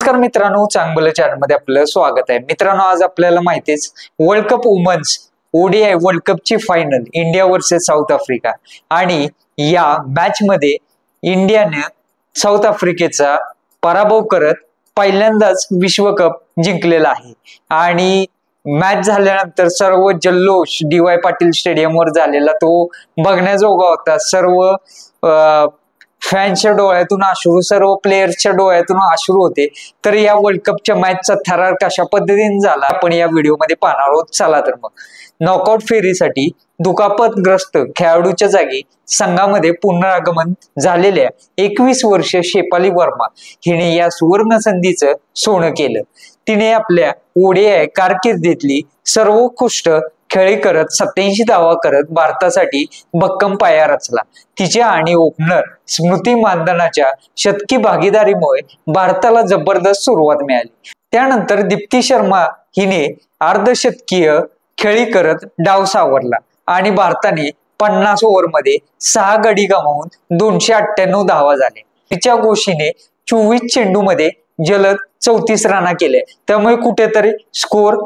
नमस्कार मित्रांनो, चांगलं चॅनलमध्ये आपलं स्वागत आहे। मित्रांनो, आज आपल्याला माहितीच world cup women's ODI world कपची final India versus South Africa आणि या मॅच मध्ये इंडियाने साऊथ आफ्रिकेचा पराभव करत पहिल्यांदाच विश्वकप जिंकलेला आहे। आणि मॅच झाल्यानंतर सर्व जल्लोष DY पाटील स्टेडियमवर झालेला तो बघण्याजोगा होता। सर्व फॅन्सच्या डोळ्यातून अश्रू, सर्व प्लेयर्सच्या डोळ्यातून अश्रू होते। तर या वर्ल्ड कपच्या मॅचचा थरार कशा पद्धतीने झाला आपण या व्हिडिओमध्ये पाहणार आहोत। चला तर मग नॉकआउट फेरीसाठी दुखापतग्रस्त खेळाडूच्या जागी संघामध्ये पुनरागमन झालेल्या 21 वर्षीय शेफाली वर्मा हिने या सुवर्ण संधीचं सोनं केलं। तिने आपल्या ओडीआय कारकिर्दीतली सर्वोत्कृष्ट खेळी करत 87 धावा करत भारतासाठी भक्कम पाया रचला। तिच्या आणि ओपनर स्मृती मानधनाच्या शतकी भागीदारीमुळे भारताला जबरदस्त सुरुवात मिळाली। त्यानंतर दीप्ती शर्मा हिने अर्धशतकीय खेळी करत डाव सावरला आणि भारताने 50 ओव्हरमध्ये 6 गडी गमावून 298 धावा झाले। तिच्या घोषीने 24 चेंडूमध्ये जलद 34 रना केले, त्यामुळे कुठेतरी स्कोर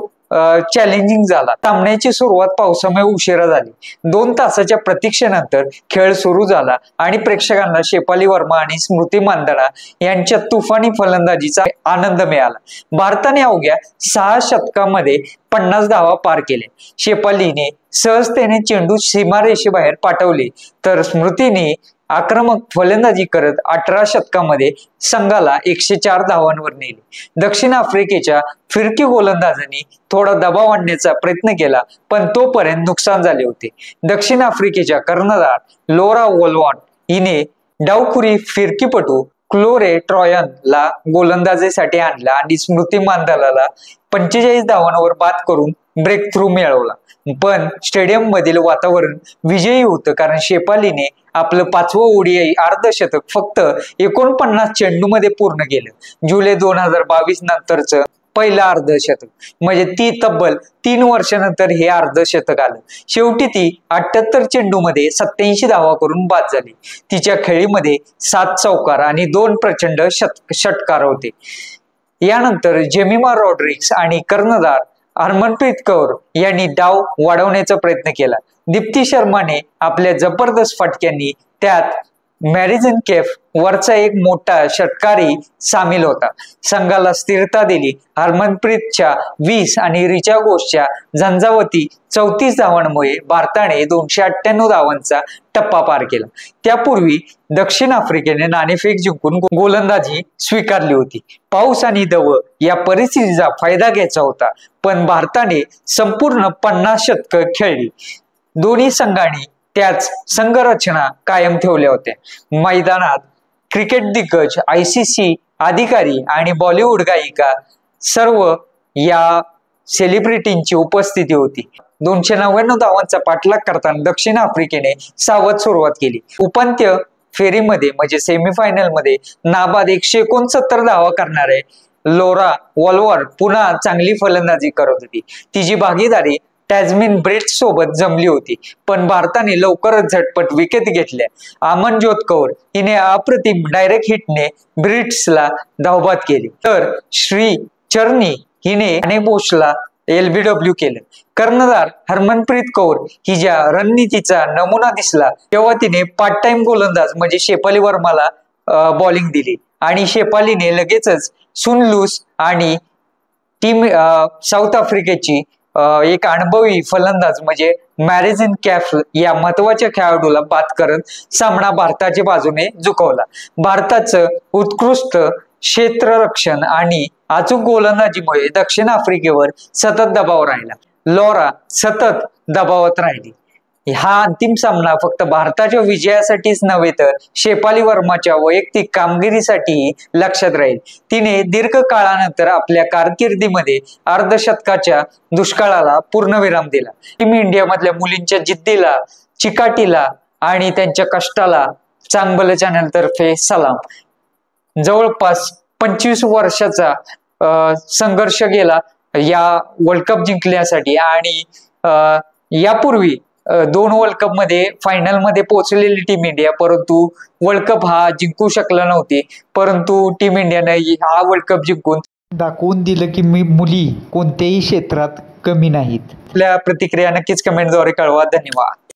चॅलेंजिंग झाला। सामन्याची सुरुवात पावसामुळे उशिरा झाली। 2 तासाच्या प्रतीक्षेनंतर खेळ सुरू झाला आणि प्रेक्षकांना शेफाली वर्मा आणि स्मृती मानधना यांच्या तुफानी फलंदाजीचा आनंद मिळाला। भारताने अवघ्या 6 षटकांमध्ये 50 धावा पार केल्या। शेफालीने सहजतेने चेंडू सीमारेषेबाहेर पाठवले तर स्मृतीने आक्रमक फलंदाजी करत 18 षटकांमध्ये संघाला 104 धावांवर नेले। दक्षिण आफ्रिकेच्या फिरकी गोलंदाजांनी थोडा दबाव आणण्याचा प्रयत्न केला, पण तोपर्यंत नुकसान झाले होते। दक्षिण आफ्रिकेच्या कर्णधार लोरा वॉलवॉट हिने डावखुरी फिरकीपटू क्लोरे ट्रॉयनला गोलंदाजीसाठी आणला आणि स्मृती मानधनाला 45 धावांवर बाद करून ब्रेक थ्रू मिळवला। पण स्टेडियम मधील वातावरण विजयी होतं, कारण शेफालीने आपलं 5वं ओडीआय अर्धशतक फक्त 49 चेंडूमध्ये पूर्ण केलं। जुलै 2022 नंतरचं पहिलं अर्धशतक, म्हणजे ती तब्बल 3 वर्षानंतर हे अर्धशतक आलं। शेवटी ती 78 चेंडूमध्ये 87 धावा करून बाद झाली। तिच्या खेळीमध्ये 7 चौकार आणि 2 प्रचंड षटकार होते। यानंतर जेमिमा रॉड्रिग्स आणि कर्णधार हरमनप्रीत कौर यांनी डाव वाढवण्याचा प्रयत्न केला। दीप्ती शर्माने आपल्या जबरदस्त फटक्यांनी, त्यात मॅरिजन केफ वरचा एक मोठा षटकारी सामील होता, संघाला स्थिरता दिली। हरमनप्रीतच्या 20 आणि रिचा घोषच्या झंझावती 34 धावांमुळे भारताने 298 धावांचा टप्पा पार केला। त्यापूर्वी दक्षिण आफ्रिकेने नाणेफेक जिंकून गोलंदाजी स्वीकारली होती। पाऊस आणि दव या परिस्थितीचा फायदा घ्यायचा होता, पण भारताने संपूर्ण 50 षटकं खेळली। दोन्ही संघांनी त्याच संघरचना कायम ठेवल्या होत्या। मैदानात क्रिकेट दिग्गज, ICC अधिकारी आणि बॉलिवूड गायिका सर्व या सेलिब्रिटींची उपस्थिती होती। 299 धावांचा पाठलाग करताना दक्षिण आफ्रिकेने सावध सुरुवात केली। उपांत्य फेरीमध्ये म्हणजे सेमीफायनल मध्ये नाबाद 169 धावा करणारे लोरा वॉलवर पुन्हा चांगली फलंदाजी करत होती। तिची भागीदारी टॅझमिन ब्रिट सोबत जमली होती, पण भारताने लवकरच झटपट विकेट घेतल्या। अमनजोत कौर हिने अप्रतिम डायरेक्ट हिटने ब्रिट्सला धावबाद केली, तर श्री चरणी हिने अनेबोशला LBW केलं। कर्णधार हरमनप्रीत कौर हिच्या रणनीतीचा नमुना दिसला तेव्हा तिने पार्ट टाइम गोलंदाज म्हणजे शेफाली वर्माला बॉलिंग दिली आणि शेफालीने लगेचच सुनलूस आणि टीम साऊथ आफ्रिकेची एक अनुभवी फलंदाज म्हणजे मॅरिजन कॅफ या महत्वाच्या खेळाडूला बाद करत सामना भारताच्या बाजूने झुकवला। भारताचं उत्कृष्ट क्षेत्ररक्षण आणि अचूक गोलंदाजीमुळे दक्षिण आफ्रिकेवर सतत दबाव राहिला। लोरा सतत दबावात राहिली। हा अंतिम सामना फक्त भारताच्या विजयासाठीच नव्हे तर शेफाली वर्माच्या वैयक्तिक कामगिरीसाठीही लक्षात राहील। तिने दीर्घ काळानंतर आपल्या कारकिर्दीमध्ये अर्धशतकाच्या दुष्काळाला पूर्णविराम दिला। टीम इंडिया मधल्या मुलींच्या जिद्दीला, चिकाटीला आणि त्यांच्या कष्टाला चांगलं चॅनल तर्फे सलाम। जवळपास 25 वर्षाचा संघर्ष गेला या वर्ल्ड कप जिंकण्यासाठी आणि यापूर्वी 2 वर्ल्ड कप मध्ये फायनल मध्ये पोहोचलेली टीम इंडिया, परंतु वर्ल्ड कप हा जिंकू शकला नव्हती. परंतु टीम इंडियानं हा वर्ल्ड कप जिंकून दाखवून दिलं की मुली कोणत्याही क्षेत्रात कमी नाहीत. आपल्या प्रतिक्रिया नक्कीच कमेंटद्वारे कळवा. धन्यवाद.